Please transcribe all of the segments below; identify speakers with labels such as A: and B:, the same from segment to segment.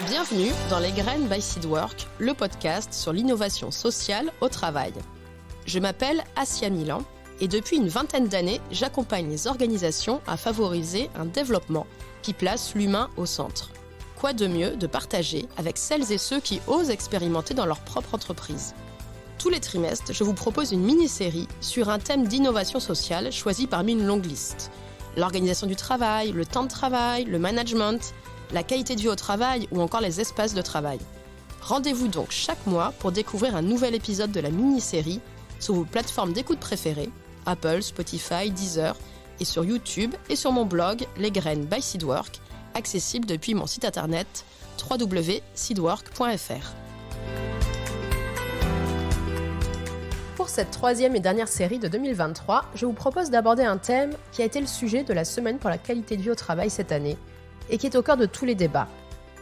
A: Bienvenue dans Les Graines by Seedwork, le podcast sur l'innovation sociale au travail. Je m'appelle Assia Milan et depuis une vingtaine d'années, j'accompagne les organisations à favoriser un développement qui place l'humain au centre. Quoi de mieux de partager avec celles et ceux qui osent expérimenter dans leur propre entreprise. Tous les trimestres, je vous propose une mini-série sur un thème d'innovation sociale choisi parmi une longue liste. L'organisation du travail, le temps de travail, le management, la qualité de vie au travail ou encore les espaces de travail. Rendez-vous donc chaque mois pour découvrir un nouvel épisode de la mini-série sur vos plateformes d'écoute préférées, Apple, Spotify, Deezer, et sur YouTube et sur mon blog Les Graines by Seedwork, accessible depuis mon site internet www.seedwork.fr. Pour cette troisième et dernière série de 2023, je vous propose d'aborder un thème qui a été le sujet de la semaine pour la qualité de vie au travail cette année et qui est au cœur de tous les débats,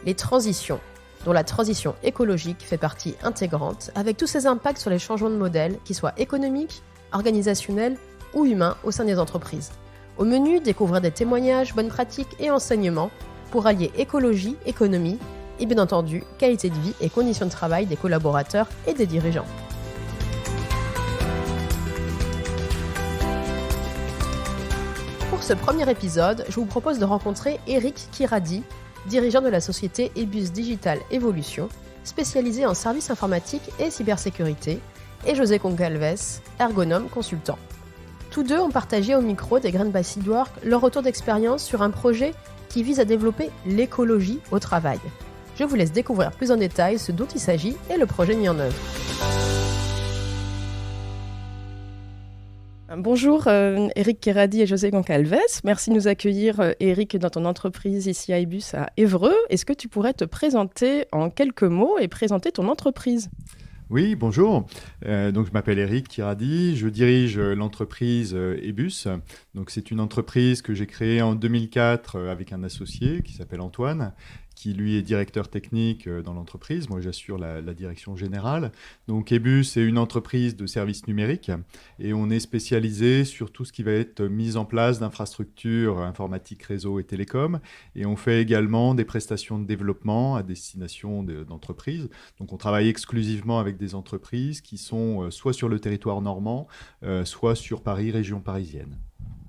A: les transitions, dont la transition écologique fait partie intégrante, avec tous ses impacts sur les changements de modèle, qu'ils soient économiques, organisationnels ou humains au sein des entreprises. Au menu, découvrir des témoignages, bonnes pratiques et enseignements pour allier écologie, économie et bien entendu qualité de vie et conditions de travail des collaborateurs et des dirigeants. Pour ce premier épisode, je vous propose de rencontrer Eric Kiradi, dirigeant de la société Ebus Digital Evolution, spécialisée en services informatiques et cybersécurité, et José Concalves, ergonome consultant. Tous deux ont partagé au micro des Graines by Seedwork leur retour d'expérience sur un projet qui vise à développer l'écologie au travail. Je vous laisse découvrir plus en détail ce dont il s'agit et le projet mis en œuvre. Bonjour Eric Kiradi et José Concalves. Merci de nous accueillir Eric dans ton entreprise ici à Ebus à Évreux. Est-ce que tu pourrais te présenter en quelques mots et présenter ton entreprise ?
B: Oui, bonjour. Donc, je m'appelle Eric Kiradi, je dirige l'entreprise Ebus. Donc, c'est une entreprise que j'ai créée en 2004 avec un associé qui s'appelle Antoine, qui lui est directeur technique dans l'entreprise. Moi, j'assure la direction générale. Donc, Ebus est une entreprise de services numériques et on est spécialisé sur tout ce qui va être mise en place d'infrastructures informatiques, réseaux et télécoms. Et on fait également des prestations de développement à destination d'entreprises. Donc, on travaille exclusivement avec des entreprises qui sont soit sur le territoire normand, soit sur Paris, région parisienne.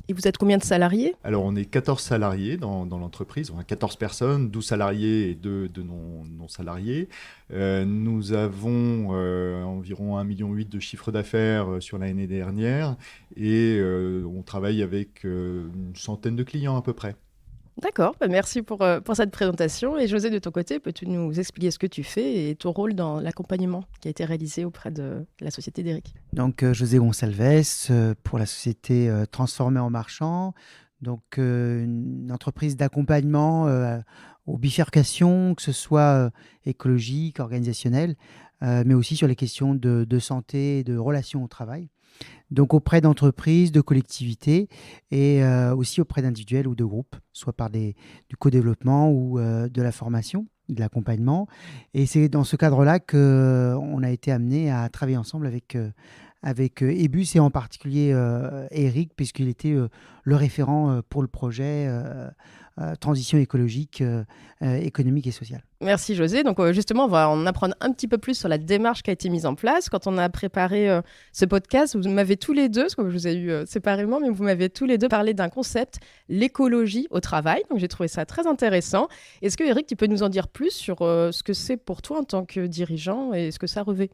A: Et vous êtes combien de salariés ?
B: Alors, on est 14 salariés dans l'entreprise. On a 14 personnes, 12 salariés et 2 non-salariés. Nous avons environ 1,8 million de chiffre d'affaires sur l'année dernière et on travaille avec une centaine de clients à peu près.
A: D'accord, merci pour cette présentation. Et José, de ton côté, peux-tu nous expliquer ce que tu fais et ton rôle dans l'accompagnement qui a été réalisé auprès de la société d'Eric ?
C: Donc, José Gonçalves pour la société Transformée en Marchand, donc une entreprise d'accompagnement aux bifurcations, que ce soit écologique, organisationnelle, mais aussi sur les questions de santé et de relations au travail. Donc auprès d'entreprises, de collectivités et aussi auprès d'individuels ou de groupes, soit par du co-développement ou de la formation, de l'accompagnement. Et c'est dans ce cadre-là qu'on a été amené à travailler ensemble avec Ebus et en particulier Eric, puisqu'il était le référent pour le projet transition écologique, économique et sociale.
A: Merci José. Donc justement, on va en apprendre un petit peu plus sur la démarche qui a été mise en place. Quand on a préparé ce podcast, vous m'avez tous les deux, parce que je vous ai eu séparément, mais vous m'avez tous les deux parlé d'un concept, l'écologie au travail. Donc j'ai trouvé ça très intéressant. Est-ce que Eric, tu peux nous en dire plus sur ce que c'est pour toi en tant que dirigeant et ce que ça revêt ?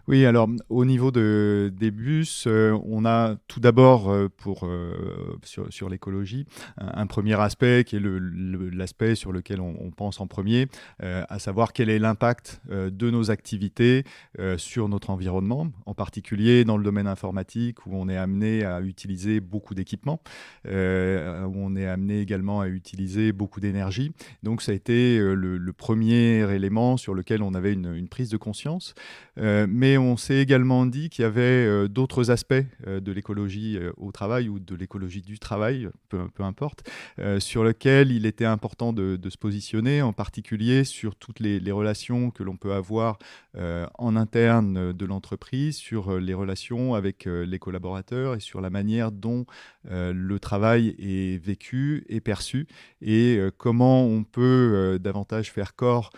B: Oui, alors au niveau d'Ebus, on a tout d'abord sur l'écologie un premier aspect qui est l'aspect sur lequel on pense en premier, à savoir quel est l'impact de nos activités sur notre environnement, en particulier dans le domaine informatique où on est amené à utiliser beaucoup d'équipements, où on est amené également à utiliser beaucoup d'énergie. Donc ça a été le premier élément sur lequel on avait une prise de conscience. Mais on s'est également dit qu'il y avait d'autres aspects de l'écologie au travail ou de l'écologie du travail, peu importe, sur lesquels lequel il était important de se positionner, en particulier sur toutes les relations que l'on peut avoir en interne de l'entreprise, sur les relations avec les collaborateurs et sur la manière dont le travail est vécu et perçu, et comment on peut davantage faire corps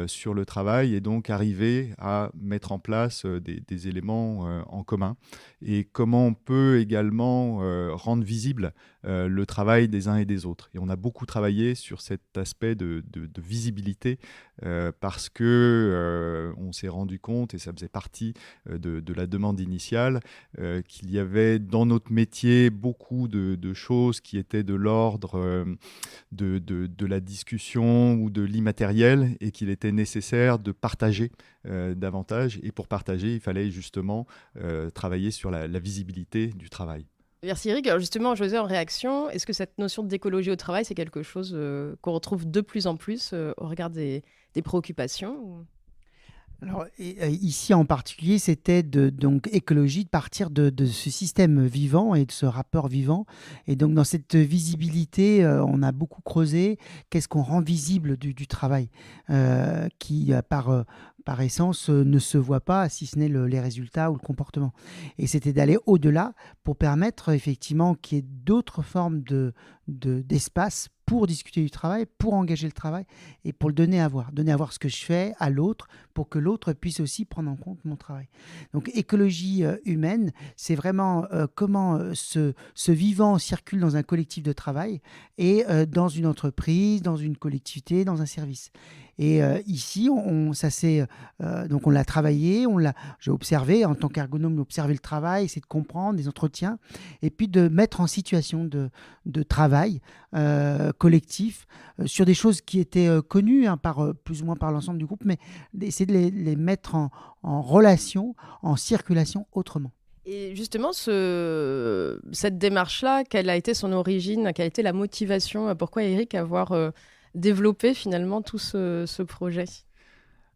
B: sur le travail et donc arriver à mettre en place des éléments en commun, et comment on peut également rendre visible le travail des uns et des autres. Et on a beaucoup travaillé sur cet aspect de visibilité parce que on s'est rendu compte, et ça faisait partie de la demande initiale, qu'il y avait dans notre métier beaucoup de choses qui étaient de l'ordre de la discussion ou de l'immatériel, et qu'il était nécessaire de partager davantage. Et pour partager, il fallait justement travailler sur la visibilité du travail.
A: Merci Eric. Alors justement, José, en réaction, est-ce que cette notion d'écologie au travail, c'est quelque chose qu'on retrouve de plus en plus au regard des préoccupations
C: Alors, ici en particulier, c'était donc écologie, de partir de ce système vivant et de ce rapport vivant. Et donc, dans cette visibilité, on a beaucoup creusé qu'est-ce qu'on rend visible du travail, qui, par essence, ne se voit pas, si ce n'est les résultats ou le comportement. Et c'était d'aller au-delà pour permettre effectivement qu'il y ait d'autres formes d'espace pour discuter du travail, pour engager le travail et pour le donner à voir ce que je fais à l'autre, pour que l'autre puisse aussi prendre en compte mon travail. Donc écologie humaine, c'est vraiment comment ce vivant circule dans un collectif de travail et dans une entreprise, dans une collectivité, dans un service. Et ici, donc on l'a travaillé, j'ai observé en tant qu'ergonome, observer le travail, essayer de comprendre des entretiens, et puis de mettre en situation de travail collectif sur des choses qui étaient connues plus ou moins par l'ensemble du groupe, mais d'essayer de les mettre en relation, en circulation autrement.
A: Et justement, cette démarche-là, quelle a été son origine, quelle a été la motivation, pourquoi Eric avoir développé finalement tout ce projet ?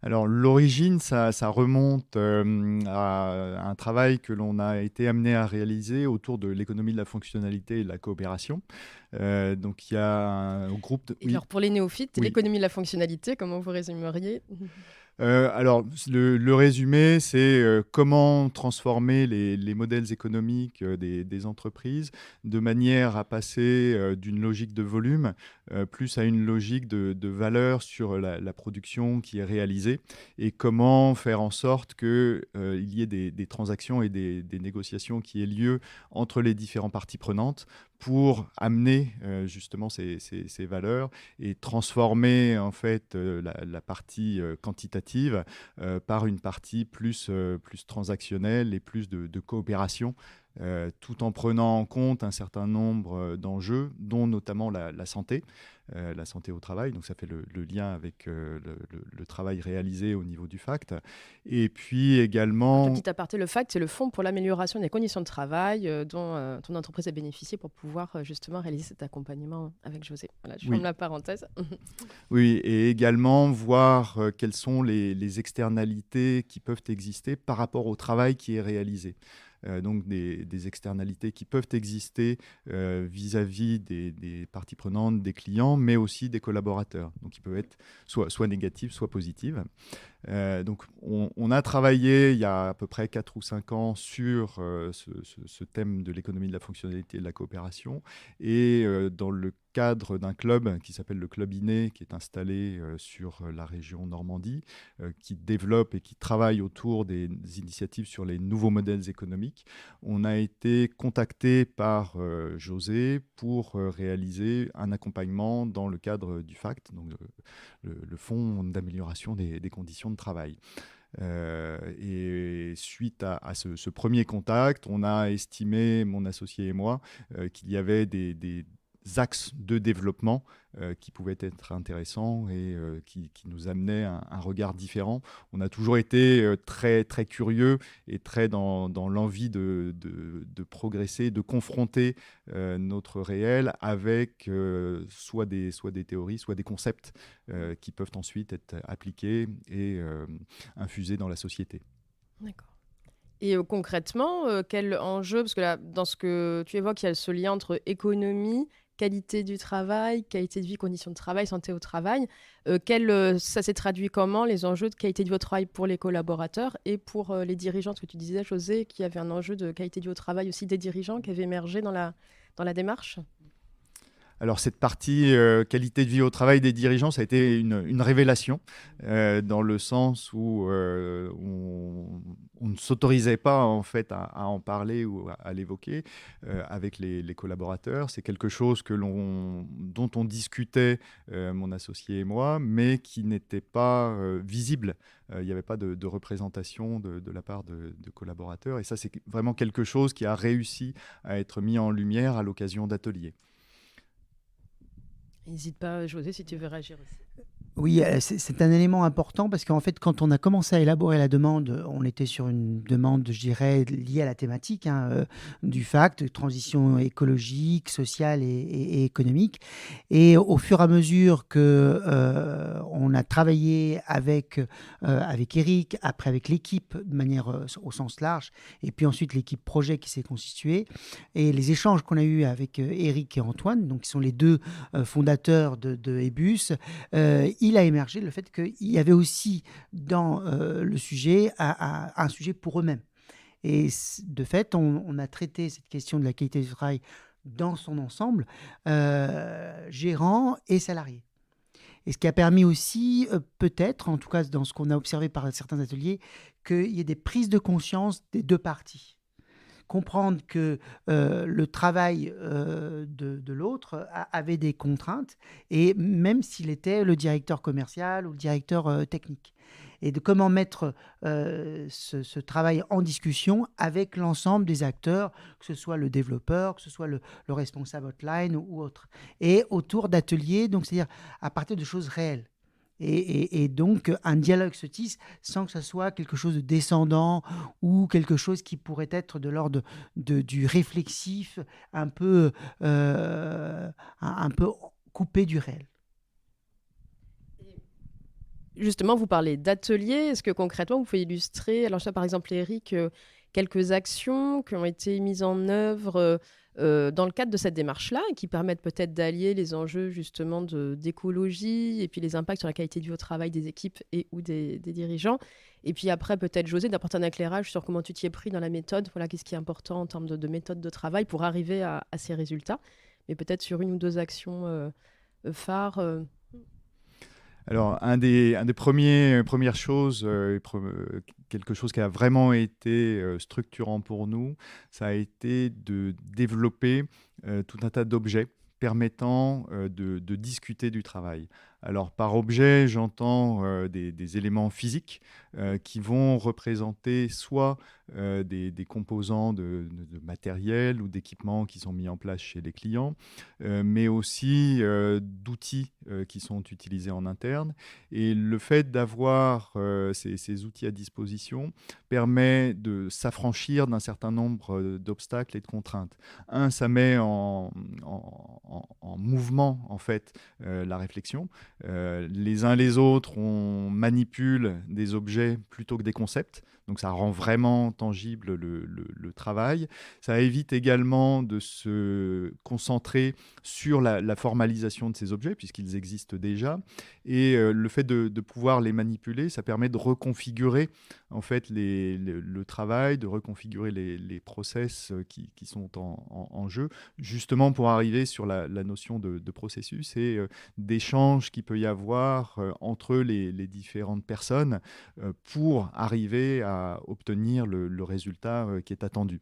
B: Alors l'origine, ça remonte à un travail que l'on a été amené à réaliser autour de l'économie de la fonctionnalité et de la coopération. Donc il y a un groupe...
A: Et alors pour les néophytes,
B: Oui.
A: L'économie de la fonctionnalité, comment vous résumeriez ?
B: Alors, le résumé, c'est comment transformer les modèles économiques des entreprises de manière à passer d'une logique de volume plus à une logique de valeur sur la production qui est réalisée, et comment faire en sorte qu'il y ait des transactions et des négociations qui aient lieu entre les différentes parties prenantes pour amener justement ces valeurs et transformer en fait la partie quantitative par une partie plus transactionnelle et plus de coopération, tout en prenant en compte un certain nombre d'enjeux, dont notamment la santé au travail. Donc ça fait le lien avec le travail réalisé au niveau du FACT. Et puis également...
A: Petit aparté, le FACT, c'est le Fonds pour l'amélioration des conditions de travail dont ton entreprise a bénéficié pour pouvoir justement réaliser cet accompagnement avec José. Voilà, je ferme la parenthèse.
B: Oui, et également voir quelles sont les externalités qui peuvent exister par rapport au travail qui est réalisé. Donc des externalités qui peuvent exister vis-à-vis des parties prenantes, des clients, mais aussi des collaborateurs. Donc ils peuvent être soit négatives, soit positives. Donc on a travaillé il y a à peu près 4 ou 5 ans sur ce thème de l'économie de la fonctionnalité et de la coopération, et dans le cadre d'un club qui s'appelle le Club Iné, qui est installé sur la région Normandie, qui développe et qui travaille autour des initiatives sur les nouveaux modèles économiques. On a été contacté par José pour réaliser un accompagnement dans le cadre du FACT, donc le Fonds d'amélioration des conditions de travail. Et suite à ce premier contact, on a estimé, mon associé et moi, qu'il y avait des axes de développement qui pouvaient être intéressants et qui nous amenaient un regard différent. On a toujours été très, très curieux et très dans l'envie de progresser, de confronter notre réel avec soit des théories, soit des concepts qui peuvent ensuite être appliqués et infusés dans la société.
A: D'accord. Et concrètement, quel enjeu, parce que là, dans ce que tu évoques, il y a ce lien entre économie, qualité du travail, qualité de vie, conditions de travail, santé au travail. Ça s'est traduit comment, les enjeux de qualité de vie au travail pour les collaborateurs et pour les dirigeants? Parce que tu disais, José, qu'il y avait un enjeu de qualité de vie au travail aussi des dirigeants qui avait émergé dans la démarche.
B: Alors cette partie qualité de vie au travail des dirigeants, ça a été une révélation dans le sens où on ne s'autorisait pas en fait à en parler ou à l'évoquer avec les collaborateurs. C'est quelque chose dont on discutait, mon associé et moi, mais qui n'était pas visible. Il n'y avait pas de représentation de la part de collaborateurs. Et ça, c'est vraiment quelque chose qui a réussi à être mis en lumière à l'occasion d'ateliers.
A: N'hésite pas, José, si tu veux réagir aussi.
C: Oui, c'est un élément important parce qu'en fait, quand on a commencé à élaborer la demande, on était sur une demande, je dirais, liée à la thématique du FACT, transition écologique, sociale et économique. Et au fur et à mesure que on a travaillé avec Eric, après avec l'équipe de manière au sens large, et puis ensuite l'équipe projet qui s'est constituée, et les échanges qu'on a eus avec Eric et Antoine, donc qui sont les deux fondateurs de Ebus, il a émergé le fait qu'il y avait aussi dans le sujet un sujet pour eux-mêmes. Et de fait, on a traité cette question de la qualité du travail dans son ensemble, gérants et salariés. Et ce qui a permis aussi, peut-être, en tout cas dans ce qu'on a observé par certains ateliers, qu'il y ait des prises de conscience des deux parties. Comprendre que le travail de l'autre avait des contraintes, et même s'il était le directeur commercial ou le directeur technique. Et de comment mettre ce travail en discussion avec l'ensemble des acteurs, que ce soit le développeur, que ce soit le responsable hotline ou autre. Et autour d'ateliers, donc c'est-à-dire à partir de choses réelles. Et donc, un dialogue se tisse sans que ce soit quelque chose de descendant ou quelque chose qui pourrait être de l'ordre du réflexif, un peu coupé du réel.
A: Justement, vous parlez d'ateliers. Est-ce que concrètement, vous pouvez illustrer, alors ça par exemple, Eric, quelques actions qui ont été mises en œuvre dans le cadre de cette démarche-là et qui permettent peut-être d'allier les enjeux justement d'écologie et puis les impacts sur la qualité de vie au travail des équipes et ou des dirigeants. Et puis après, peut-être, José, d'apporter un éclairage sur comment tu t'y es pris dans la méthode. Voilà, qu'est-ce qui est important en termes de méthode de travail pour arriver à ces résultats. Mais peut-être sur une ou deux actions phares.
B: Alors, premières choses, quelque chose qui a vraiment été structurant pour nous, ça a été de développer tout un tas d'objets permettant de discuter du travail. Alors, par objet, j'entends des éléments physiques qui vont représenter soit des composants de matériel ou d'équipements qui sont mis en place chez les clients, mais aussi d'outils qui sont utilisés en interne. Et le fait d'avoir ces outils à disposition permet de s'affranchir d'un certain nombre d'obstacles et de contraintes. Ça met en mouvement en fait la réflexion. Les uns les autres, on manipule des objets plutôt que des concepts. Donc ça rend vraiment tangible le travail. Ça évite également de se concentrer sur la formalisation de ces objets, puisqu'ils existent déjà. Et le fait de pouvoir les manipuler, ça permet de reconfigurer en fait, le travail, de reconfigurer les process qui sont en jeu, justement pour arriver sur la notion de processus et d'échange qu'il peut y avoir entre les différentes personnes pour arriver à obtenir le résultat qui est attendu.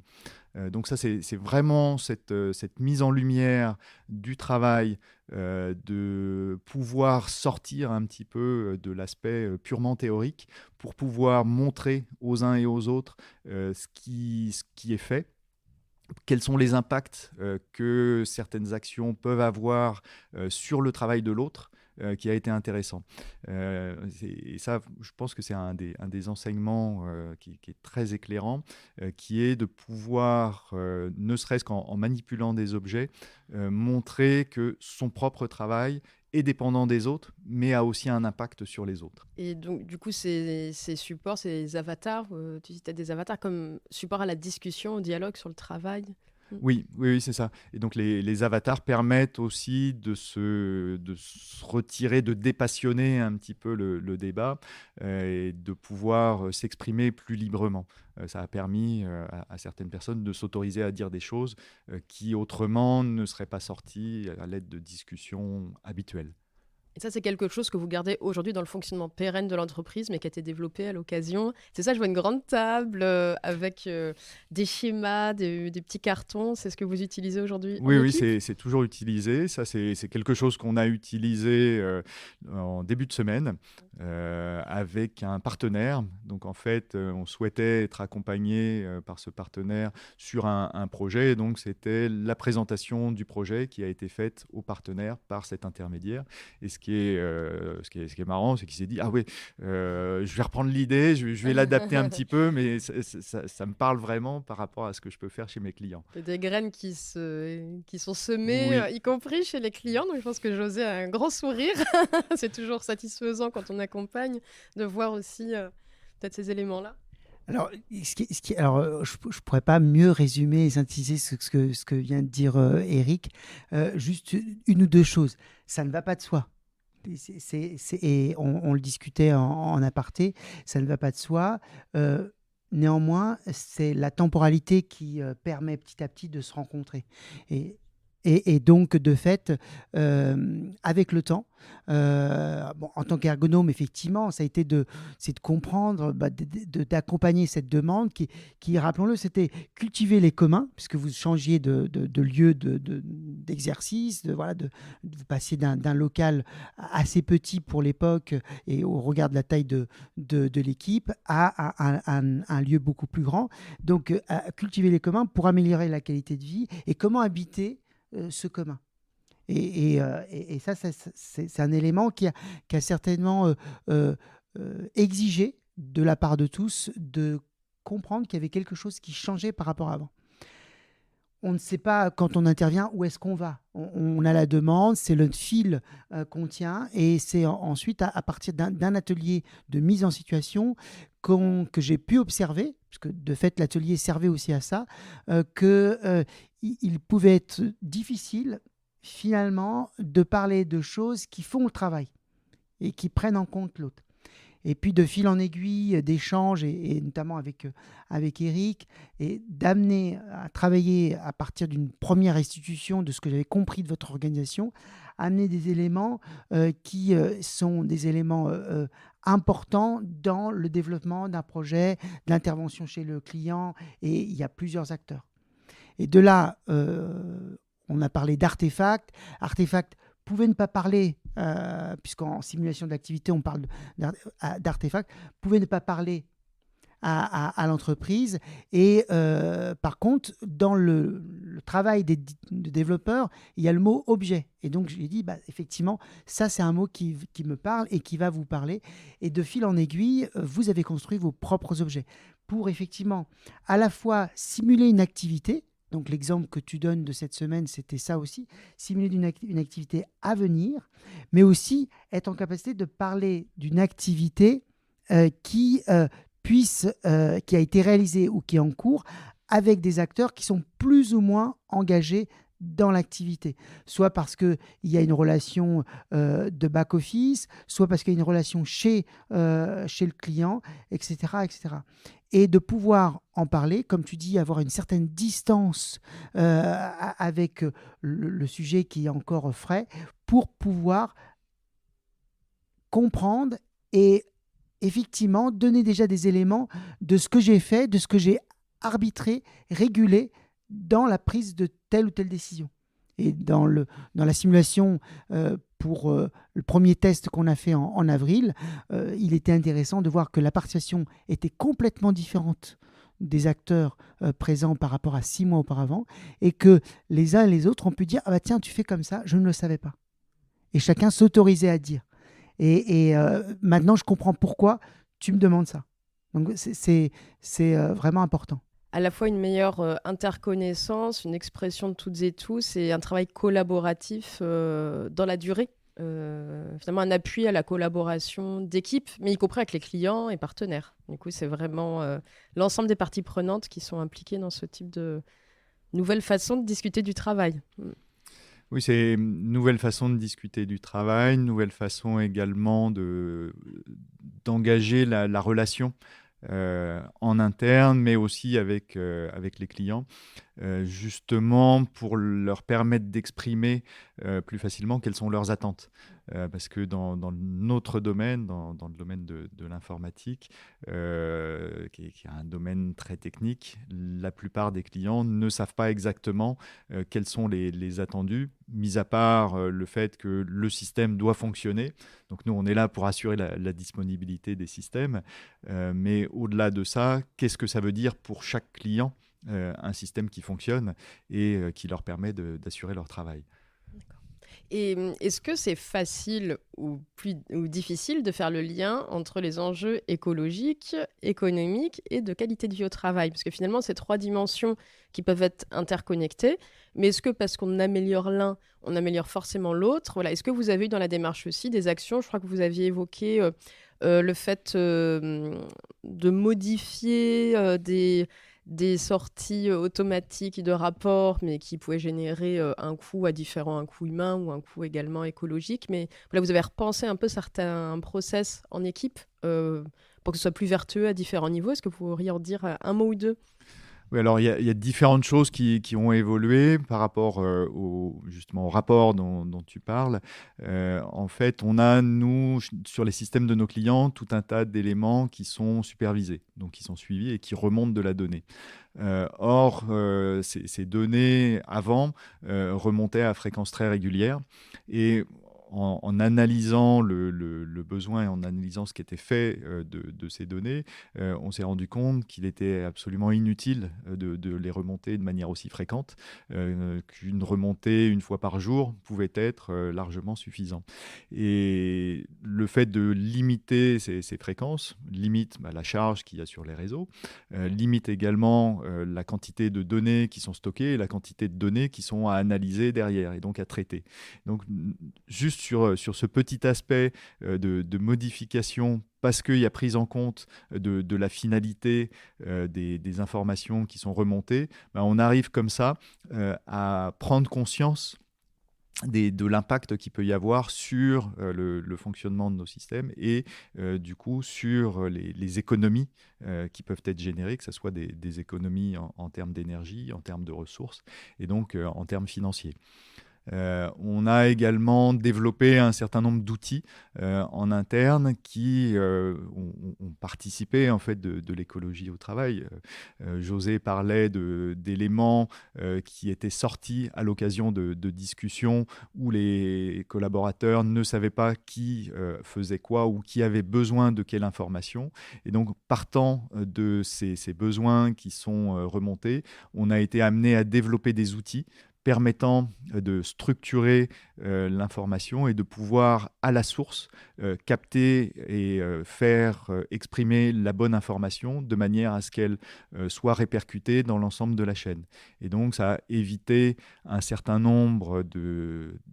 B: Donc ça, c'est vraiment cette mise en lumière du travail, de pouvoir sortir un petit peu de l'aspect purement théorique pour pouvoir montrer aux uns et aux autres ce qui est fait. Quels sont les impacts que certaines actions peuvent avoir sur le travail de l'autre qui a été intéressant. Et ça, je pense que c'est un des enseignements qui est très éclairant, qui est de pouvoir, ne serait-ce qu'en manipulant des objets, montrer que son propre travail est dépendant des autres, mais a aussi un impact sur les autres.
A: Et donc, du coup, ces supports, ces avatars, tu citais des avatars comme support à la discussion, au dialogue sur le travail.
B: Oui, c'est ça. Et donc les avatars permettent aussi de se retirer, de dépassionner un petit peu le débat et de pouvoir s'exprimer plus librement. Ça a permis à certaines personnes de s'autoriser à dire des choses qui autrement ne seraient pas sorties à l'aide de discussions habituelles.
A: Et ça, c'est quelque chose que vous gardez aujourd'hui dans le fonctionnement pérenne de l'entreprise, mais qui a été développé à l'occasion. C'est ça, je vois une grande table avec des schémas, des petits cartons. C'est ce que vous utilisez aujourd'hui en
B: Oui,
A: équipe?
B: c'est toujours utilisé. Ça, c'est quelque chose qu'on a utilisé en début de semaine avec un partenaire. Donc, en fait, on souhaitait être accompagné par ce partenaire sur un projet. Et donc, c'était la présentation du projet qui a été faite au partenaire par cet intermédiaire. Et ce qui est marrant, c'est qu'il s'est dit, ah oui, je vais reprendre l'idée, je vais l'adapter un petit peu, mais ça me parle vraiment par rapport à ce que je peux faire chez mes clients.
A: Il y a des graines qui sont semées,
B: Oui.
A: y compris chez les clients. Donc, je pense que José a un grand sourire. C'est toujours satisfaisant quand on accompagne de voir aussi peut-être ces éléments-là.
C: Alors, je ne pourrais pas mieux résumer et synthétiser ce que vient de dire Eric. Juste une ou deux choses. Ça ne va pas de soi. Et on le discutait en aparté, ça ne va pas de soi. Néanmoins, c'est la temporalité qui permet petit à petit de se rencontrer. Et donc, de fait, avec le temps, en tant qu'ergonome, effectivement, ça a été c'est de comprendre, d'accompagner cette demande qui, rappelons-le, c'était cultiver les communs, puisque vous changiez de lieu d'exercice, vous passiez d'un local assez petit pour l'époque et au regard de la taille de l'équipe à un lieu beaucoup plus grand. Donc, cultiver les communs pour améliorer la qualité de vie et comment habiter ce commun. Et ça, c'est un élément qui a certainement exigé de la part de tous de comprendre qu'il y avait quelque chose qui changeait par rapport à avant. On ne sait pas quand on intervient où est-ce qu'on va. On a la demande, c'est le fil qu'on tient et c'est ensuite à partir d'un atelier de mise en situation que j'ai pu observer, puisque de fait l'atelier servait aussi à ça, qu'il pouvait être difficile finalement de parler de choses qui font le travail et qui prennent en compte l'autre. Et puis de fil en aiguille, d'échanges, et notamment avec Eric, et d'amener à travailler à partir d'une première restitution de ce que j'avais compris de votre organisation, amener des éléments qui sont des éléments importants dans le développement d'un projet, de l'intervention chez le client, et il y a plusieurs acteurs. Et de là, on a parlé d'artefacts. Artefacts pouvait ne pas parler, puisqu'en simulation d'activité, on parle d'artefacts, pouvait ne pas parler à l'entreprise. Et par contre, dans le travail des développeurs, il y a le mot objet. Et donc, j'ai dit, effectivement, ça, c'est un mot qui me parle et qui va vous parler. Et de fil en aiguille, vous avez construit vos propres objets pour effectivement à la fois simuler une activité. Donc l'exemple que tu donnes de cette semaine, c'était ça aussi, simuler une activité à venir, mais aussi être en capacité de parler d'une activité qui a été réalisée ou qui est en cours avec des acteurs qui sont plus ou moins engagés dans l'activité, soit parce qu'il y a une relation de back-office, soit parce qu'il y a une relation chez le client, etc., etc. Et de pouvoir en parler, comme tu dis, avoir une certaine distance avec le sujet qui est encore frais, pour pouvoir comprendre et effectivement donner déjà des éléments de ce que j'ai fait, de ce que j'ai arbitré, régulé dans la prise de telle ou telle décision. Et dans la simulation pour le premier test qu'on a fait en avril, il était intéressant de voir que la participation était complètement différente des acteurs présents par rapport à 6 mois auparavant, et que les uns et les autres ont pu dire « Ah bah tiens, tu fais comme ça, je ne le savais pas ». Et chacun s'autorisait à dire. Et maintenant, je comprends pourquoi tu me demandes ça. Donc, c'est vraiment important.
A: À la fois une meilleure interconnaissance, une expression de toutes et tous et un travail collaboratif dans la durée. Finalement, un appui à la collaboration d'équipe, mais y compris avec les clients et partenaires. Du coup, c'est vraiment l'ensemble des parties prenantes qui sont impliquées dans ce type nouvelle façon de discuter du travail.
B: Oui, c'est une nouvelle façon de discuter du travail, une nouvelle façon également d'engager la relation en interne, mais aussi avec les clients, justement pour leur permettre d'exprimer plus facilement quelles sont leurs attentes. Parce que dans notre domaine, dans le domaine de l'informatique, qui est un domaine très technique, la plupart des clients ne savent pas exactement quels sont les attendus, mis à part le fait que le système doit fonctionner. Donc nous, on est là pour assurer la disponibilité des systèmes. Mais au-delà de ça, qu'est-ce que ça veut dire pour chaque client, un système qui fonctionne et qui leur permet d'assurer leur travail.
A: Et est-ce que c'est facile ou difficile de faire le lien entre les enjeux écologiques, économiques et de qualité de vie au travail? Parce que finalement, c'est 3 dimensions qui peuvent être interconnectées. Mais est-ce que parce qu'on améliore l'un, on améliore forcément l'autre? Voilà. Est-ce que vous avez eu dans la démarche aussi des actions? Je crois que vous aviez évoqué le fait de modifier des sorties automatiques de rapports, mais qui pouvaient générer un coût un coût humain ou un coût également écologique. Mais voilà, vous avez repensé un peu certains process en équipe pour que ce soit plus vertueux à différents niveaux. Est-ce que vous pourriez en dire un mot ou deux?
B: Oui, alors il y a différentes choses qui ont évolué par rapport justement au rapport dont tu parles. En fait, on a, nous, sur les systèmes de nos clients, tout un tas d'éléments qui sont supervisés, donc qui sont suivis et qui remontent de la donnée. Or, ces données, avant, remontaient à fréquence très régulière. Et en analysant le besoin et en analysant ce qui était fait de ces données, on s'est rendu compte qu'il était absolument inutile de les remonter de manière aussi fréquente, qu'une remontée une fois par jour pouvait être largement suffisant. Et le fait de limiter ces fréquences limite la charge qu'il y a sur les réseaux, limite également la quantité de données qui sont stockées et la quantité de données qui sont à analyser derrière et donc à traiter. Donc, juste sur ce petit aspect de modification, parce qu'il y a prise en compte de la finalité des informations qui sont remontées, on arrive comme ça à prendre conscience de l'impact qu'il peut y avoir sur le fonctionnement de nos systèmes et du coup sur les économies qui peuvent être générées, que ce soit des économies en termes d'énergie, en termes de ressources et donc en termes financiers. On a également développé un certain nombre d'outils en interne qui ont participé en fait de l'écologie au travail. José parlait d'éléments qui étaient sortis à l'occasion de discussions où les collaborateurs ne savaient pas qui faisait quoi ou qui avait besoin de quelle information. Et donc, partant de ces besoins qui sont remontés, on a été amené à développer des outils permettant de structurer l'information et de pouvoir, à la source, capter et faire exprimer la bonne information de manière à ce qu'elle soit répercutée dans l'ensemble de la chaîne. Et donc, ça a évité un certain nombre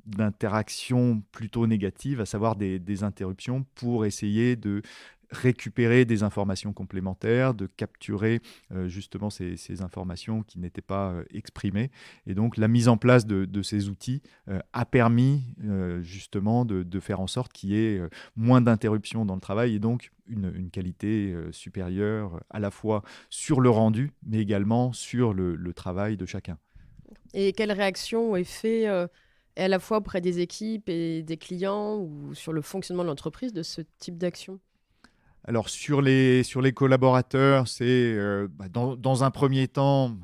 B: d'interactions plutôt négatives, à savoir des interruptions pour essayer de récupérer des informations complémentaires, de capturer justement ces informations qui n'étaient pas exprimées. Et donc, la mise en place de ces outils a permis justement de faire en sorte qu'il y ait moins d'interruptions dans le travail et donc une qualité supérieure à la fois sur le rendu, mais également sur le travail de chacun.
A: Et quelles réactions ont été faites à la fois auprès des équipes et des clients ou sur le fonctionnement de l'entreprise de ce type d'action?
B: Alors sur les collaborateurs, c'est dans un premier temps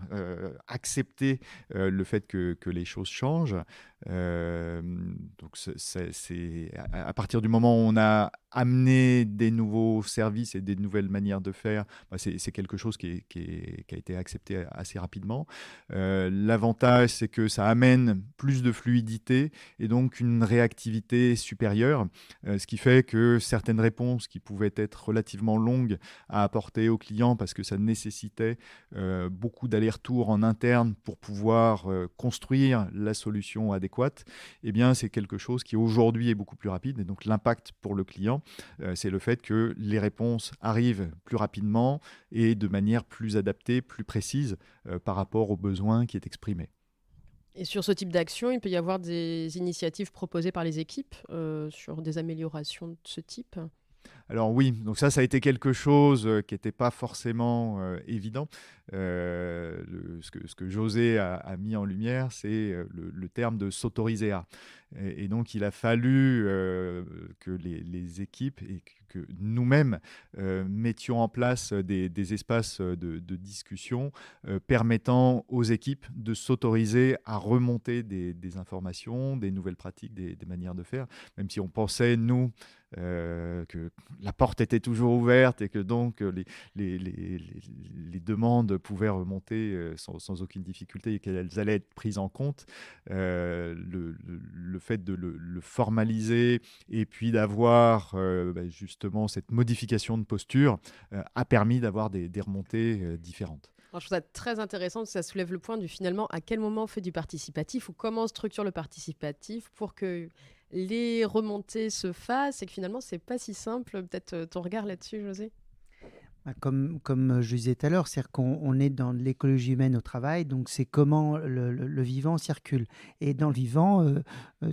B: accepter le fait que les choses changent. Donc c'est à partir du moment où on a amené des nouveaux services et des nouvelles manières de faire, c'est quelque chose qui a été accepté assez rapidement. L'avantage, c'est que ça amène plus de fluidité et donc une réactivité supérieure, ce qui fait que certaines réponses qui pouvaient être relativement longue à apporter aux clients parce que ça nécessitait beaucoup d'allers-retours en interne pour pouvoir construire la solution adéquate, eh bien, c'est quelque chose qui aujourd'hui est beaucoup plus rapide. Et donc, l'impact pour le client, c'est le fait que les réponses arrivent plus rapidement et de manière plus adaptée, plus précise par rapport aux besoins qui est exprimé.
A: Et sur ce type d'action, il peut y avoir des initiatives proposées par les équipes sur des améliorations de ce type?
B: Alors oui, donc ça a été quelque chose qui n'était pas forcément évident. Ce que José a mis en lumière, c'est le terme de s'autoriser à. Et donc, il a fallu que les équipes et que nous-mêmes mettions en place des espaces de discussion permettant aux équipes de s'autoriser à remonter des informations, des nouvelles pratiques, des manières de faire, même si on pensait, nous, que la porte était toujours ouverte et que donc les demandes pouvaient remonter sans aucune difficulté et qu'elles allaient être prises en compte. Le fait de le formaliser et puis d'avoir justement cette modification de posture a permis d'avoir des remontées différentes.
A: Alors, je trouve ça très intéressant, ça soulève le point du finalement à quel moment on fait du participatif ou comment on structure le participatif pour que les remontées se fassent et que finalement c'est pas si simple. Peut-être ton regard là-dessus, José?
C: Comme je disais tout à l'heure, c'est-à-dire qu'on est dans l'écologie humaine au travail, donc c'est comment le vivant circule. Et dans le vivant,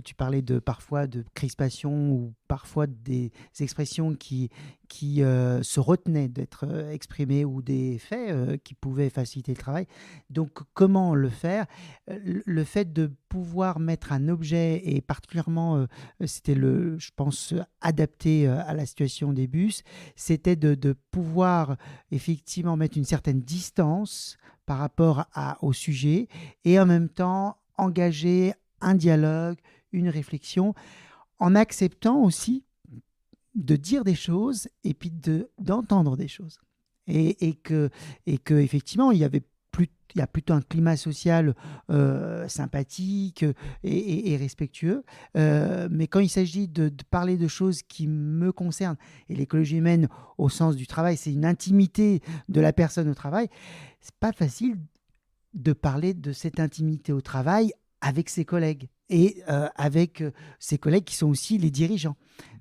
C: tu parlais parfois de crispation ou parfois des expressions qui se retenaient d'être exprimées ou des faits qui pouvaient faciliter le travail. Donc comment le faire? Le fait de pouvoir mettre un objet, et particulièrement, c'était je pense, adapté à la situation des bus, c'était de pouvoir effectivement mettre une certaine distance par rapport au sujet et en même temps engager un dialogue, une réflexion, en acceptant aussi de dire des choses et puis d'entendre des choses. Et que effectivement, il y a plutôt un climat social sympathique et respectueux. Mais quand il s'agit de parler de choses qui me concernent, et l'écologie humaine au sens du travail, c'est une intimité de la personne au travail, c'est pas facile de parler de cette intimité au travail avec ses collègues et avec ses collègues qui sont aussi les dirigeants.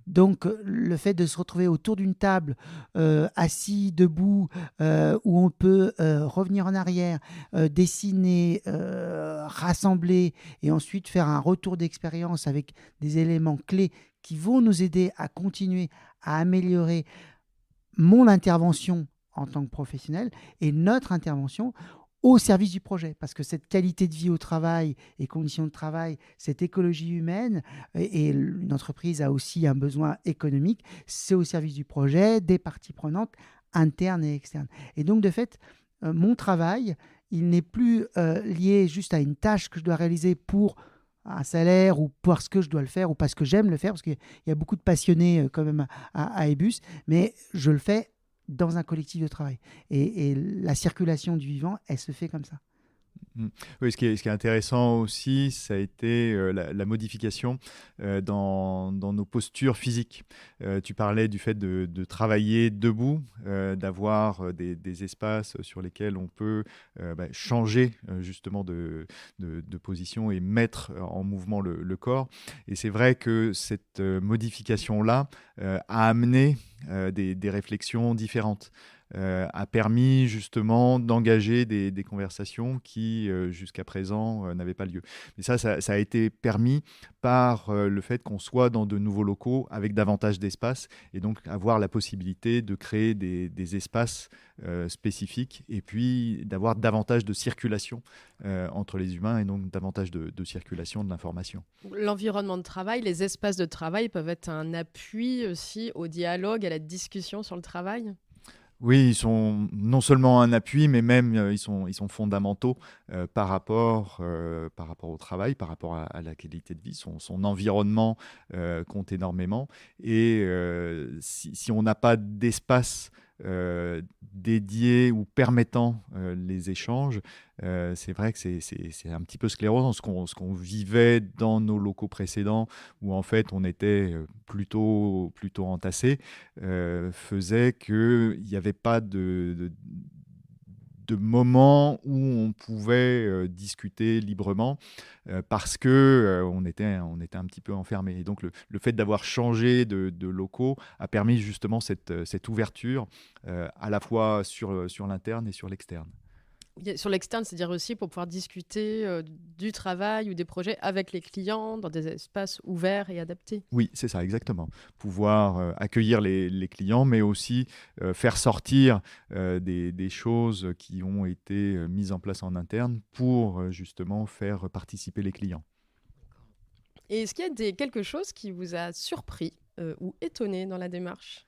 C: Donc, le fait de se retrouver autour d'une table, assis, debout, où on peut revenir en arrière, dessiner, rassembler et ensuite faire un retour d'expérience avec des éléments clés qui vont nous aider à continuer à améliorer mon intervention en tant que professionnel et notre intervention au service du projet, parce que cette qualité de vie au travail et conditions de travail, cette écologie humaine, et une entreprise a aussi un besoin économique, c'est au service du projet, des parties prenantes internes et externes. Et donc, de fait, mon travail, il n'est plus lié juste à une tâche que je dois réaliser pour un salaire ou parce que je dois le faire ou parce que j'aime le faire, parce qu'il y a beaucoup de passionnés quand même à Ebus, mais je le fais dans un collectif de travail. Et la circulation du vivant, elle se fait comme ça.
B: Oui, ce qui est intéressant aussi, ça a été la modification dans nos postures physiques. Tu parlais du fait de travailler debout, d'avoir des espaces sur lesquels on peut changer justement de position et mettre en mouvement le corps. Et c'est vrai que cette modification-là a amené des réflexions différentes. A permis justement d'engager des conversations qui jusqu'à présent n'avaient pas lieu. Mais ça a été permis par le fait qu'on soit dans de nouveaux locaux avec davantage d'espace et donc avoir la possibilité de créer des espaces spécifiques et puis d'avoir davantage de circulation entre les humains et donc davantage de circulation de l'information.
A: L'environnement de travail, les espaces de travail peuvent être un appui aussi au dialogue, à la discussion sur le travail?
B: Oui, ils sont non seulement un appui, mais même ils sont fondamentaux par rapport au travail, par rapport à la qualité de vie. Son environnement compte énormément. Et si on n'a pas d'espace dédiés ou permettant les échanges, c'est vrai que c'est un petit peu sclérosant. Ce qu'on vivait dans nos locaux précédents, où en fait on était plutôt entassés, faisait qu'il n'y avait pas de moments où on pouvait discuter librement parce que on était un petit peu enfermés. Et donc le fait d'avoir changé de locaux a permis justement cette ouverture à la fois sur l'interne et sur l'externe.
A: Sur l'externe, c'est-à-dire aussi pour pouvoir discuter du travail ou des projets avec les clients dans des espaces ouverts et adaptés.
B: Oui, c'est ça, exactement. Pouvoir accueillir les clients, mais aussi faire sortir des choses qui ont été mises en place en interne pour justement faire participer les clients.
A: Et est-ce qu'il y a quelque chose qui vous a surpris ou étonné dans la démarche ?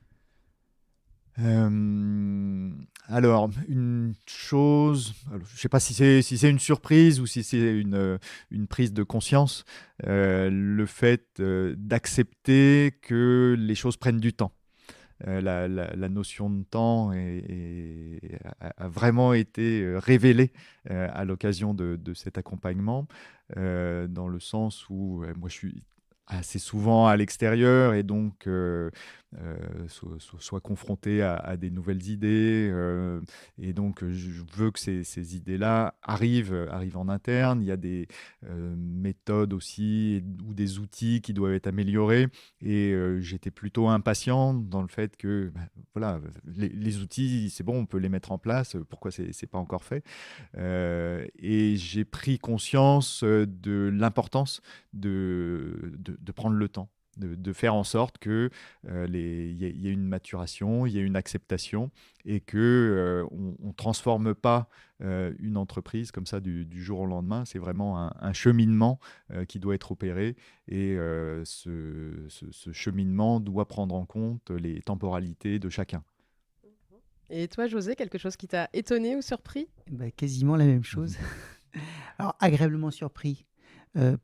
B: Alors, une chose, je ne sais pas si c'est une surprise ou si c'est une prise de conscience, le fait d'accepter que les choses prennent du temps. La notion de temps a vraiment été révélée à l'occasion de cet accompagnement, dans le sens où moi je suis assez souvent à l'extérieur et donc soit confronté à des nouvelles idées et donc je veux que ces idées-là arrivent en interne. Il y a des méthodes aussi ou des outils qui doivent être améliorés et j'étais plutôt impatient dans le fait que voilà, les outils c'est bon, on peut les mettre en place, pourquoi c'est pas encore fait, et j'ai pris conscience de l'importance de prendre le temps, de faire en sorte que y ait une maturation, il y ait une acceptation et que on transforme pas une entreprise comme ça du jour au lendemain. C'est vraiment un cheminement qui doit être opéré et ce cheminement doit prendre en compte les temporalités de chacun.
A: Et toi, José, quelque chose qui t'a étonné ou surpris ?
C: Quasiment la même chose. Alors, agréablement surpris,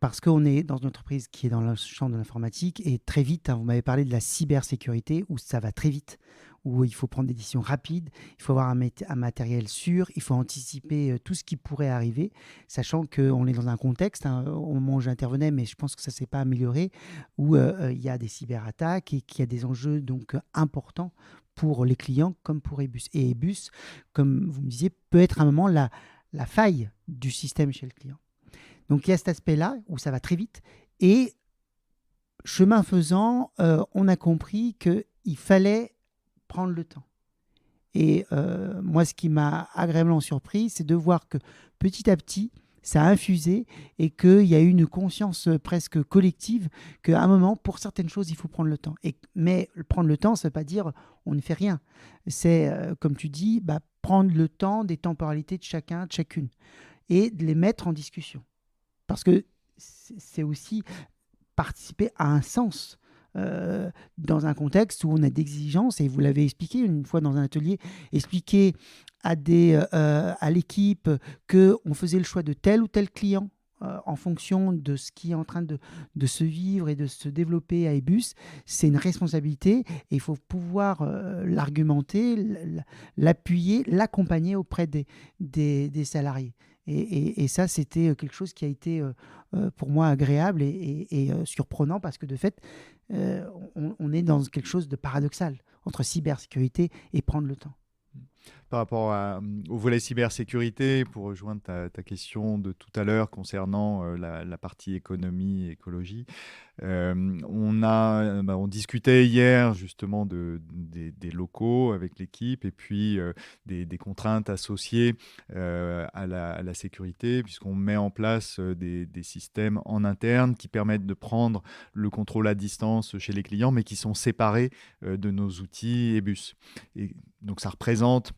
C: parce qu'on est dans une entreprise qui est dans le champ de l'informatique et très vite, vous m'avez parlé de la cybersécurité, où ça va très vite, où il faut prendre des décisions rapides, il faut avoir un matériel sûr, il faut anticiper tout ce qui pourrait arriver, sachant qu'on est dans un contexte, au moment où j'intervenais, mais je pense que ça ne s'est pas amélioré, où il y a des cyberattaques et qu'il y a des enjeux donc importants pour les clients comme pour Ebus. Et Ebus, comme vous me disiez, peut être à un moment la faille du système chez le client. Donc il y a cet aspect-là où ça va très vite et chemin faisant, on a compris qu'il fallait prendre le temps. Et moi, ce qui m'a agréablement surpris, c'est de voir que petit à petit, ça a infusé et qu'il y a eu une conscience presque collective qu'à un moment, pour certaines choses, il faut prendre le temps. Mais prendre le temps, ça ne veut pas dire on ne fait rien. C'est, comme tu dis, prendre le temps des temporalités de chacun, de chacune, et de les mettre en discussion. Parce que c'est aussi participer à un sens dans un contexte où on a d'exigences, et vous l'avez expliqué une fois dans un atelier, expliquer à l'équipe qu'on faisait le choix de tel ou tel client en fonction de ce qui est en train de se vivre et de se développer à Ebus, c'est une responsabilité et il faut pouvoir l'argumenter, l'appuyer, l'accompagner auprès des salariés. Et ça, c'était quelque chose qui a été pour moi agréable et surprenant parce que de fait, on est dans quelque chose de paradoxal entre cybersécurité et prendre le temps.
B: Par rapport au volet cybersécurité, pour rejoindre ta question de tout à l'heure concernant la partie économie et écologie, on discutait hier justement des locaux avec l'équipe et puis des contraintes associées à la sécurité, puisqu'on met en place des systèmes en interne qui permettent de prendre le contrôle à distance chez les clients, mais qui sont séparés de nos outils Ebus. Et donc ça représente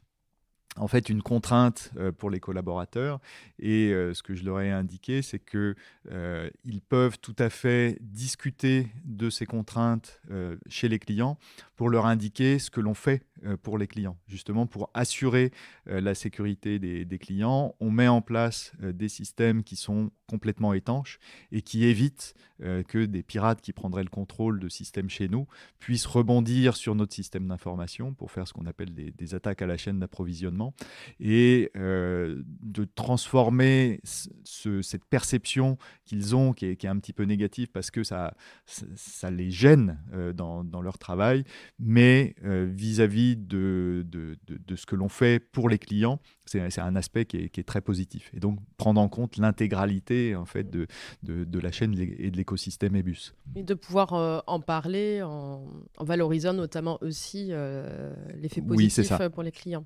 B: en fait une contrainte pour les collaborateurs et ce que je leur ai indiqué, c'est qu'ils peuvent tout à fait discuter de ces contraintes chez les clients pour leur indiquer ce que l'on fait pour les clients. Justement, pour assurer la sécurité des clients, on met en place des systèmes qui sont complètement étanches et qui évitent que des pirates qui prendraient le contrôle de systèmes chez nous puissent rebondir sur notre système d'information pour faire ce qu'on appelle des attaques à la chaîne d'approvisionnement et de transformer cette perception qu'ils ont, qui est un petit peu négative parce que ça les gêne dans leur travail, mais vis-à-vis de ce que l'on fait pour les clients, c'est un aspect qui est très positif. Et donc, prendre en compte l'intégralité en fait, de la chaîne et de l'écosystème EBUS.
A: Et de pouvoir en parler en valorisant notamment aussi l'effet positif pour les clients.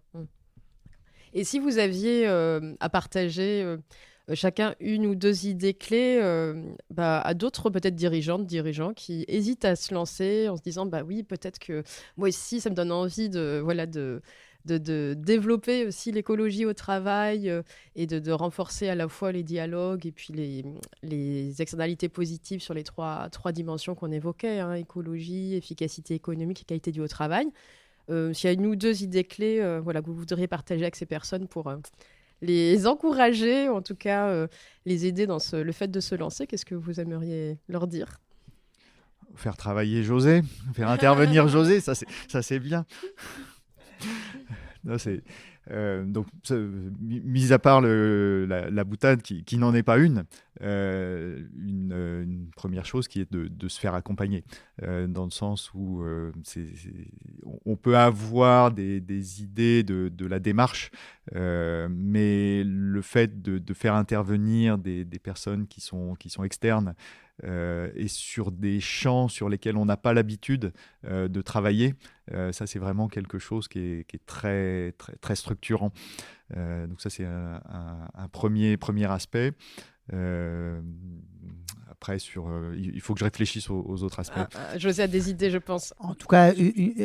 A: Et si vous aviez à partager chacun une ou deux idées clés à d'autres peut-être dirigeants qui hésitent à se lancer en se disant bah oui, peut-être que moi aussi ça me donne envie de développer aussi l'écologie au travail et de renforcer à la fois les dialogues et puis les externalités positives sur les trois dimensions qu'on évoquait, écologie, efficacité économique et qualité du travail. S'il y a une ou deux idées clés que vous voudriez partager avec ces personnes pour les encourager, ou en tout cas les aider dans le fait de se lancer, qu'est-ce que vous aimeriez leur dire ?
B: Faire travailler José, faire intervenir José, ça c'est bien. Non, donc, mis à part la boutade qui n'en est pas une première chose qui est de se faire accompagner, dans le sens où on peut avoir des idées de la démarche, mais le fait de faire intervenir des personnes qui sont externes et sur des champs sur lesquels on n'a pas l'habitude de travailler, ça c'est vraiment quelque chose qui est très, très, très structurant. Donc ça c'est un premier aspect. Après, il faut que je réfléchisse aux autres aspects.
A: José a des idées, je pense.
C: En tout cas,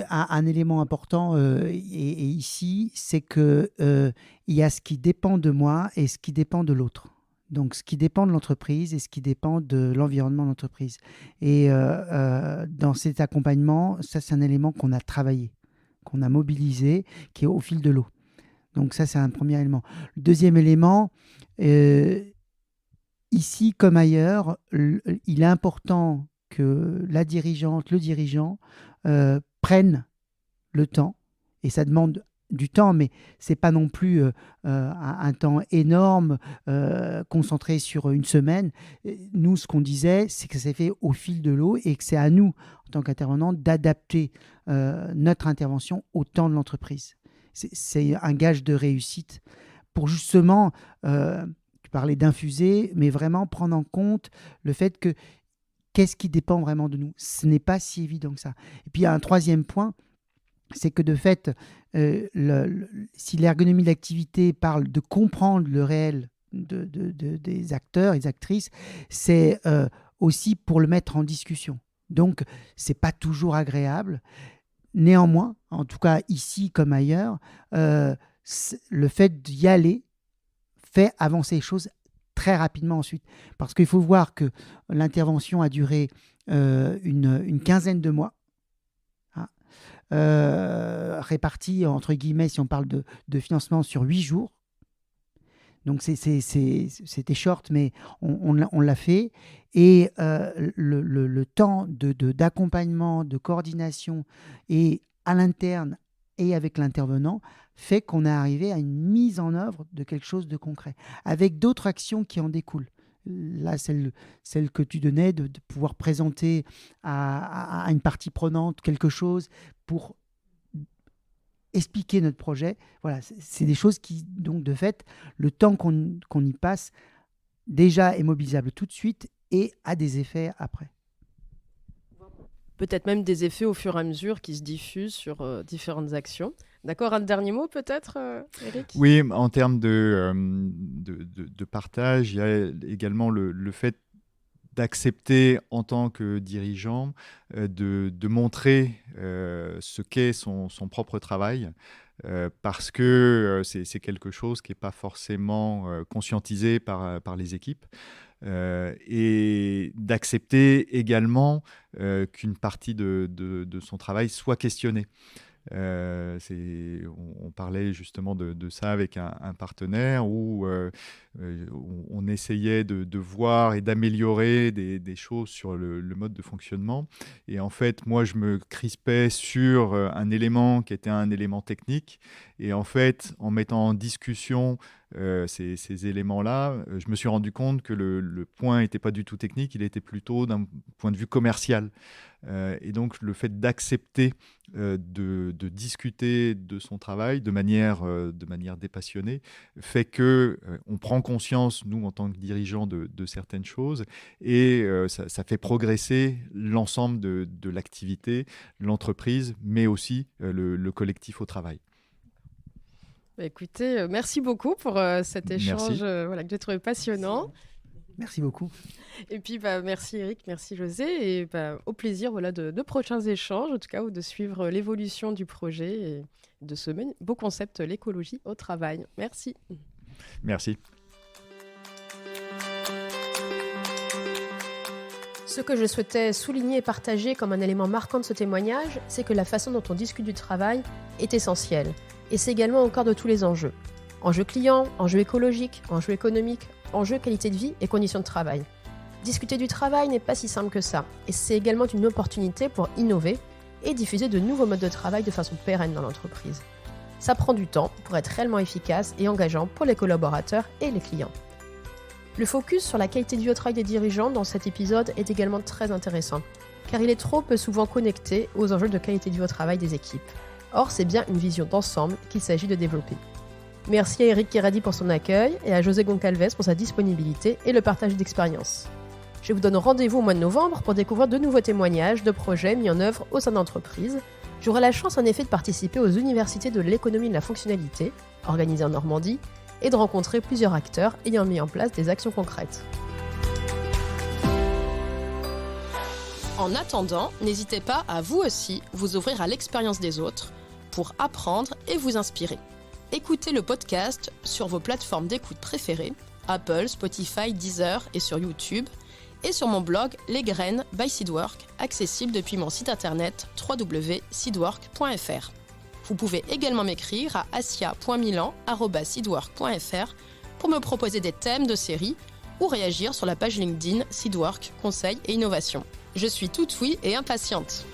C: un élément important et ici, c'est qu'il y a ce qui dépend de moi et ce qui dépend de l'autre. Donc, ce qui dépend de l'entreprise et ce qui dépend de l'environnement de l'entreprise. Et dans cet accompagnement, ça, c'est un élément qu'on a travaillé, qu'on a mobilisé, qui est au fil de l'eau. Donc, ça, c'est un premier élément. Le deuxième élément, ici comme ailleurs, il est important que la dirigeante, le dirigeant prennent le temps, et ça demande du temps, mais ce n'est pas non plus un temps énorme, concentré sur une semaine. Nous, ce qu'on disait, c'est que ça s'est fait au fil de l'eau et que c'est à nous, en tant qu'intervenants, d'adapter notre intervention au temps de l'entreprise. C'est un gage de réussite pour justement, tu parlais d'infuser, mais vraiment prendre en compte le fait que qu'est-ce qui dépend vraiment de nous. Ce n'est pas si évident que ça. Et puis, il y a un troisième point, c'est que de fait, si l'ergonomie de l'activité parle de comprendre le réel des acteurs et des actrices, c'est aussi pour le mettre en discussion. Donc, ce n'est pas toujours agréable. Néanmoins, en tout cas ici comme ailleurs, le fait d'y aller fait avancer les choses très rapidement ensuite. Parce qu'il faut voir que l'intervention a duré une quinzaine de mois. Réparti entre guillemets, si on parle de financement, sur 8 jours. Donc c'était short, mais on l'a fait. Et le temps d'accompagnement, de coordination, et à l'interne et avec l'intervenant, fait qu'on est arrivé à une mise en œuvre de quelque chose de concret, avec d'autres actions qui en découlent. Là, celle que tu donnais, de pouvoir présenter à une partie prenante quelque chose pour expliquer notre projet. Voilà, c'est des choses qui, donc, de fait, le temps qu'on y passe, déjà est mobilisable tout de suite et a des effets après.
A: Peut-être même des effets au fur et à mesure qui se diffusent sur différentes actions. D'accord, un dernier mot peut-être, Eric ?
B: Oui, en termes de partage, il y a également le fait d'accepter en tant que dirigeant de montrer ce qu'est son propre travail, parce que c'est quelque chose qui n'est pas forcément conscientisé par les équipes, et d'accepter également qu'une partie de son travail soit questionnée. On parlait justement de ça avec un partenaire où on essayait de voir et d'améliorer des choses sur le mode de fonctionnement. Et en fait, moi, je me crispais sur un élément qui était un élément technique. Et en fait, en mettant en discussion ces éléments-là, je me suis rendu compte que le point n'était pas du tout technique, il était plutôt d'un point de vue commercial. Et donc, le fait d'accepter de discuter de son travail de manière dépassionnée fait qu'on prend conscience, nous, en tant que dirigeants, de certaines choses et ça fait progresser l'ensemble de l'activité, l'entreprise, mais aussi le collectif au travail.
A: Écoutez, merci beaucoup pour cet échange que j'ai trouvé passionnant.
C: Merci beaucoup.
A: Et puis, merci Eric, merci José. Et au plaisir de prochains échanges, en tout cas, ou de suivre l'évolution du projet et de ce beau concept, l'écologie au travail. Merci.
B: Merci.
A: Ce que je souhaitais souligner et partager comme un élément marquant de ce témoignage, c'est que la façon dont on discute du travail est essentielle. Et c'est également au cœur de tous les enjeux. Enjeux clients, enjeux écologiques, enjeux économiques, enjeux qualité de vie et conditions de travail. Discuter du travail n'est pas si simple que ça, et c'est également une opportunité pour innover et diffuser de nouveaux modes de travail de façon pérenne dans l'entreprise. Ça prend du temps pour être réellement efficace et engageant pour les collaborateurs et les clients. Le focus sur la qualité de vie au travail des dirigeants dans cet épisode est également très intéressant, car il est trop peu souvent connecté aux enjeux de qualité de vie au travail des équipes. Or, c'est bien une vision d'ensemble qu'il s'agit de développer. Merci à Eric Kiradi pour son accueil et à José Goncalves pour sa disponibilité et le partage d'expériences. Je vous donne rendez-vous au mois de novembre pour découvrir de nouveaux témoignages de projets mis en œuvre au sein d'entreprises. J'aurai la chance en effet de participer aux universités de l'économie et de la fonctionnalité, organisées en Normandie, et de rencontrer plusieurs acteurs ayant mis en place des actions concrètes. En attendant, n'hésitez pas à vous aussi vous ouvrir à l'expérience des autres pour apprendre et vous inspirer. Écoutez le podcast sur vos plateformes d'écoute préférées, Apple, Spotify, Deezer et sur YouTube, et sur mon blog Les Graines by Seedwork, accessible depuis mon site internet www.seedwork.fr. Vous pouvez également m'écrire à asia.milan@seedwork.fr pour me proposer des thèmes de série ou réagir sur la page LinkedIn Seedwork, Conseil et Innovation. Je suis toute oui et impatiente.